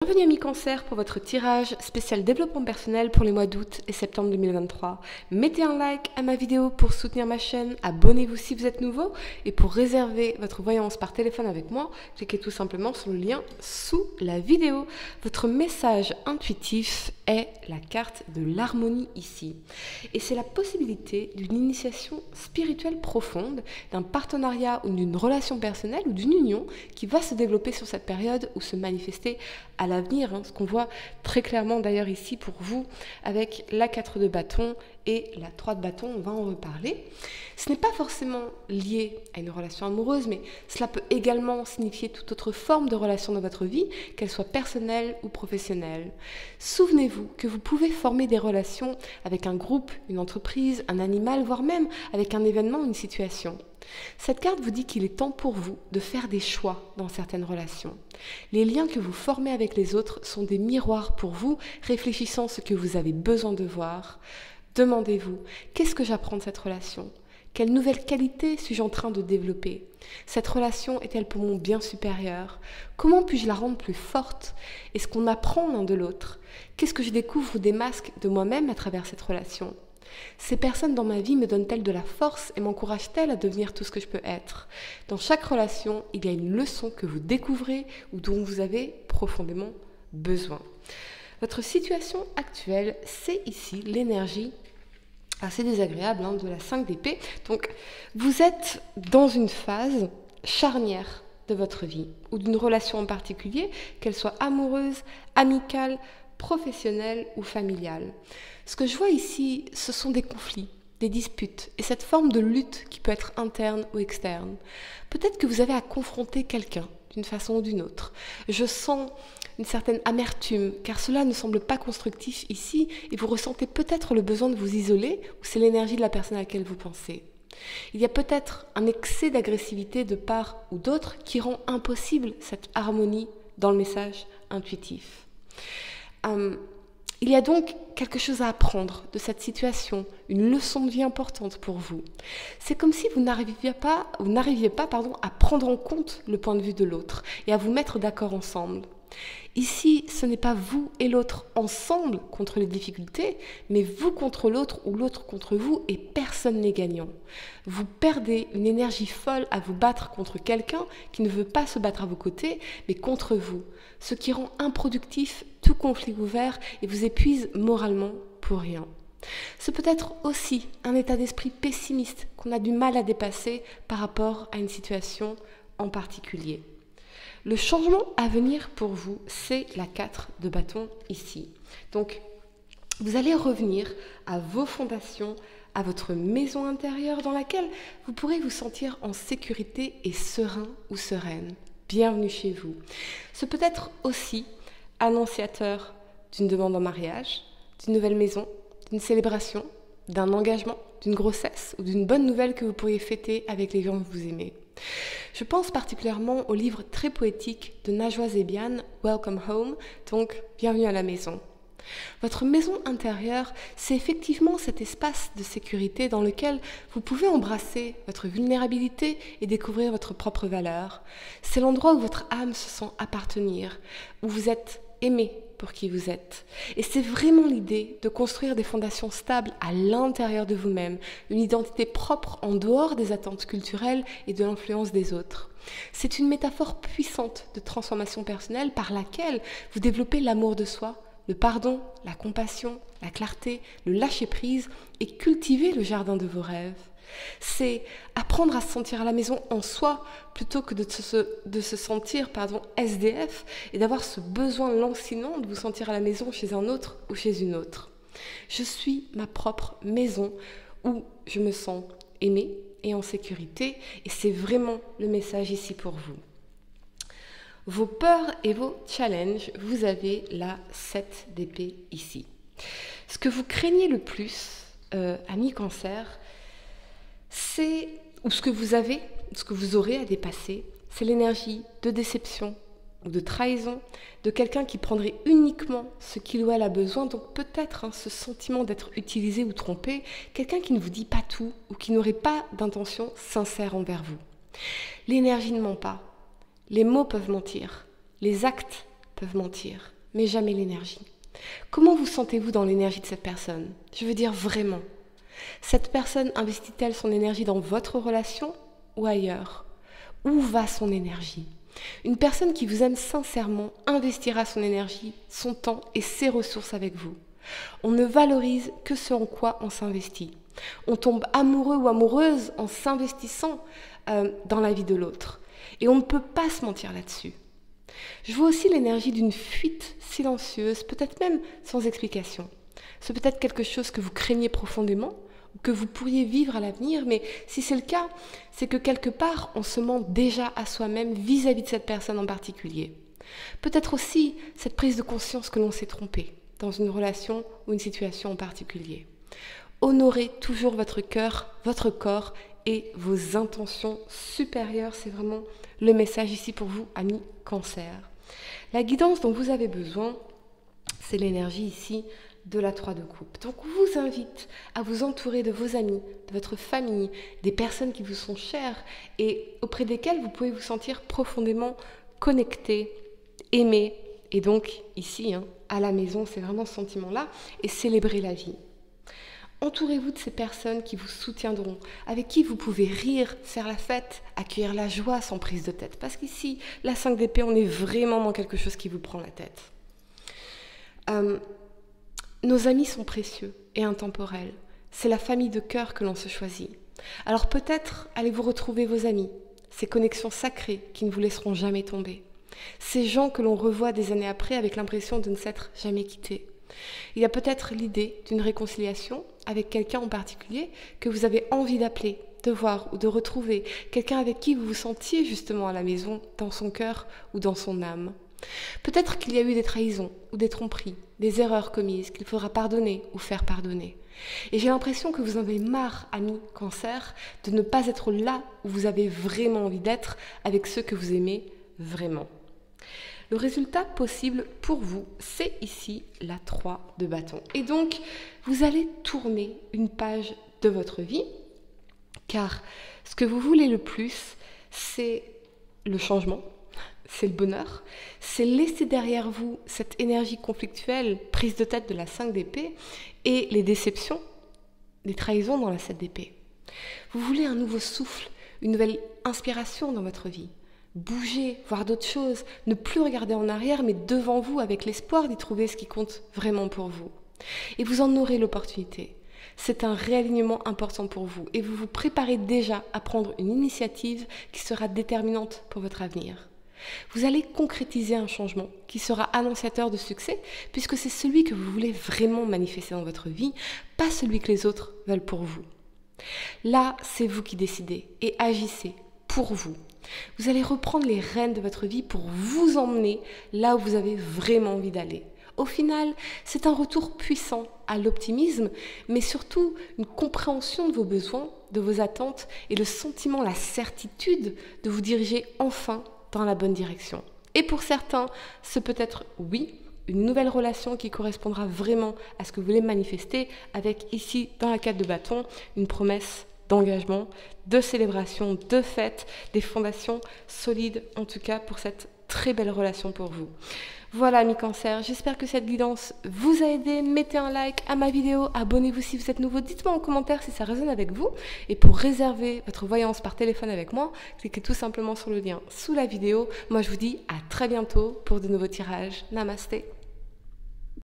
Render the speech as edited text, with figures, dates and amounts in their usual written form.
Bienvenue amis Cancer pour votre tirage spécial développement personnel pour les mois d'août et septembre 2023. Mettez un like à ma vidéo pour soutenir ma chaîne, abonnez-vous si vous êtes nouveau et pour réserver votre voyance par téléphone avec moi, cliquez tout simplement sur le lien sous la vidéo. Votre message intuitif est la carte de l'harmonie ici. Et c'est la possibilité d'une initiation spirituelle profonde, d'un partenariat ou d'une relation personnelle ou d'une union qui va se développer sur cette période ou se manifester à l'avenir, ce qu'on voit très clairement d'ailleurs ici pour vous avec la 4 de bâton et la 3 de bâton, on va en reparler. Ce n'est pas forcément lié à une relation amoureuse, mais cela peut également signifier toute autre forme de relation dans votre vie, qu'elle soit personnelle ou professionnelle. Souvenez-vous que vous pouvez former des relations avec un groupe, une entreprise, un animal, voire même avec un événement, une situation. Cette carte vous dit qu'il est temps pour vous de faire des choix dans certaines relations. Les liens que vous formez avec les autres sont des miroirs pour vous, réfléchissant ce que vous avez besoin de voir. Demandez-vous, qu'est-ce que j'apprends de cette relation ? Quelle nouvelle qualité suis-je en train de développer ? Cette relation est-elle pour mon bien supérieur ? Comment puis-je la rendre plus forte ? Est-ce qu'on apprend l'un de l'autre ? Qu'est-ce que je découvre des masques de moi-même à travers cette relation ? Ces personnes dans ma vie me donnent-elles de la force et m'encouragent-elles à devenir tout ce que je peux être ? Dans chaque relation, il y a une leçon que vous découvrez ou dont vous avez profondément besoin. Votre situation actuelle, c'est ici l'énergie assez désagréable de la 5 d'épée. Donc, vous êtes dans une phase charnière de votre vie ou d'une relation en particulier, qu'elle soit amoureuse, amicale, professionnelle ou familiale. Ce que je vois ici, ce sont des conflits, des disputes et cette forme de lutte qui peut être interne ou externe. Peut-être que vous avez à confronter quelqu'un d'une façon ou d'une autre. Je sens une certaine amertume car cela ne semble pas constructif ici et vous ressentez peut-être le besoin de vous isoler ou c'est l'énergie de la personne à laquelle vous pensez. Il y a peut-être un excès d'agressivité de part ou d'autre qui rend impossible cette harmonie dans le message intuitif. Il y a donc quelque chose à apprendre de cette situation, une leçon de vie importante pour vous. C'est comme si vous n'arriviez pas à prendre en compte le point de vue de l'autre et à vous mettre d'accord ensemble. Ici, ce n'est pas vous et l'autre ensemble contre les difficultés, mais vous contre l'autre ou l'autre contre vous et personne n'est gagnant. Vous perdez une énergie folle à vous battre contre quelqu'un qui ne veut pas se battre à vos côtés, mais contre vous, ce qui rend improductif tout conflit ouvert et vous épuise moralement pour rien. C'est peut-être aussi un état d'esprit pessimiste qu'on a du mal à dépasser par rapport à une situation en particulier. Le changement à venir pour vous, c'est la 4 de bâton ici. Donc, vous allez revenir à vos fondations, à votre maison intérieure dans laquelle vous pourrez vous sentir en sécurité et serein ou sereine. Bienvenue chez vous. Ce peut être aussi annonciateur d'une demande en mariage, d'une nouvelle maison, d'une célébration, d'un engagement, d'une grossesse ou d'une bonne nouvelle que vous pourriez fêter avec les gens que vous aimez. Je pense particulièrement au livre très poétique de Najwa Zebian, Welcome Home, donc Bienvenue à la maison. Votre maison intérieure, c'est effectivement cet espace de sécurité dans lequel vous pouvez embrasser votre vulnérabilité et découvrir votre propre valeur. C'est l'endroit où votre âme se sent appartenir, où vous êtes aimé pour qui vous êtes. Et c'est vraiment l'idée de construire des fondations stables à l'intérieur de vous-même, une identité propre en dehors des attentes culturelles et de l'influence des autres. C'est une métaphore puissante de transformation personnelle par laquelle vous développez l'amour de soi, le pardon, la compassion, la clarté, le lâcher-prise et cultiver le jardin de vos rêves. C'est apprendre à se sentir à la maison en soi plutôt que de se sentir SDF et d'avoir ce besoin lancinant de vous sentir à la maison chez un autre ou chez une autre. Je suis ma propre maison où je me sens aimée et en sécurité et c'est vraiment le message ici pour vous. Vos peurs et vos challenges, vous avez la 7 d'épée ici. Ce que vous craignez le plus, amis Cancer, ou ce que vous aurez à dépasser, c'est l'énergie de déception ou de trahison de quelqu'un qui prendrait uniquement ce qu'il ou elle a besoin, donc peut-être ce sentiment d'être utilisé ou trompé, quelqu'un qui ne vous dit pas tout ou qui n'aurait pas d'intention sincère envers vous. L'énergie ne ment pas, les mots peuvent mentir, les actes peuvent mentir, mais jamais l'énergie. Comment vous sentez-vous dans l'énergie de cette personne? Je veux dire vraiment. Cette personne investit-elle son énergie dans votre relation ou ailleurs? Où va son énergie? Une personne qui vous aime sincèrement investira son énergie, son temps et ses ressources avec vous. On ne valorise que ce en quoi on s'investit. On tombe amoureux ou amoureuse en s'investissant dans la vie de l'autre. Et on ne peut pas se mentir là-dessus. Je vois aussi l'énergie d'une fuite silencieuse, peut-être même sans explication. C'est peut-être quelque chose que vous craignez profondément, ou que vous pourriez vivre à l'avenir, mais si c'est le cas, c'est que quelque part, on se ment déjà à soi-même vis-à-vis de cette personne en particulier. Peut-être aussi cette prise de conscience que l'on s'est trompé dans une relation ou une situation en particulier. Honorez toujours votre cœur, votre corps et vos intentions supérieures. C'est vraiment le message ici pour vous, amis Cancer. La guidance dont vous avez besoin, c'est l'énergie ici de la 3 de coupe. Donc, on vous invite à vous entourer de vos amis, de votre famille, des personnes qui vous sont chères et auprès desquelles vous pouvez vous sentir profondément connecté, aimé. Et donc, ici, à la maison, c'est vraiment ce sentiment-là et célébrer la vie. Entourez-vous de ces personnes qui vous soutiendront, avec qui vous pouvez rire, faire la fête, accueillir la joie sans prise de tête. Parce qu'ici, la 5 d'épée, on est vraiment dans quelque chose qui vous prend la tête. Nos amis sont précieux et intemporels. C'est la famille de cœur que l'on se choisit. Alors peut-être allez-vous retrouver vos amis, ces connexions sacrées qui ne vous laisseront jamais tomber. Ces gens que l'on revoit des années après avec l'impression de ne s'être jamais quittés. Il y a peut-être l'idée d'une réconciliation avec quelqu'un en particulier que vous avez envie d'appeler, de voir ou de retrouver, quelqu'un avec qui vous vous sentiez justement à la maison, dans son cœur ou dans son âme. Peut-être qu'il y a eu des trahisons ou des tromperies, des erreurs commises qu'il faudra pardonner ou faire pardonner. Et j'ai l'impression que vous en avez marre, amis Cancer, de ne pas être là où vous avez vraiment envie d'être avec ceux que vous aimez vraiment. Le résultat possible pour vous, c'est ici la 3 de bâton. Et donc, vous allez tourner une page de votre vie, car ce que vous voulez le plus, c'est le changement, c'est le bonheur, c'est laisser derrière vous cette énergie conflictuelle, prise de tête de la 5 d'épée, et les déceptions, les trahisons dans la 7 d'épée. Vous voulez un nouveau souffle, une nouvelle inspiration dans votre vie. Bouger, voir d'autres choses, ne plus regarder en arrière, mais devant vous avec l'espoir d'y trouver ce qui compte vraiment pour vous. Et vous en aurez l'opportunité. C'est un réalignement important pour vous et vous vous préparez déjà à prendre une initiative qui sera déterminante pour votre avenir. Vous allez concrétiser un changement qui sera annonciateur de succès puisque c'est celui que vous voulez vraiment manifester dans votre vie, pas celui que les autres veulent pour vous. Là, c'est vous qui décidez et agissez pour vous. Vous allez reprendre les rênes de votre vie pour vous emmener là où vous avez vraiment envie d'aller. Au final, c'est un retour puissant à l'optimisme, mais surtout une compréhension de vos besoins, de vos attentes et le sentiment, la certitude de vous diriger enfin dans la bonne direction. Et pour certains, ce peut être, oui, une nouvelle relation qui correspondra vraiment à ce que vous voulez manifester avec ici, dans la 4 de bâton, une promesse d'engagement, de célébration, de fête, des fondations solides en tout cas pour cette très belle relation pour vous. Voilà amis Cancer, j'espère que cette guidance vous a aidé. Mettez un like à ma vidéo, abonnez-vous si vous êtes nouveau, dites-moi en commentaire si ça résonne avec vous. Et pour réserver votre voyance par téléphone avec moi, cliquez tout simplement sur le lien sous la vidéo. Moi je vous dis à très bientôt pour de nouveaux tirages. Namasté.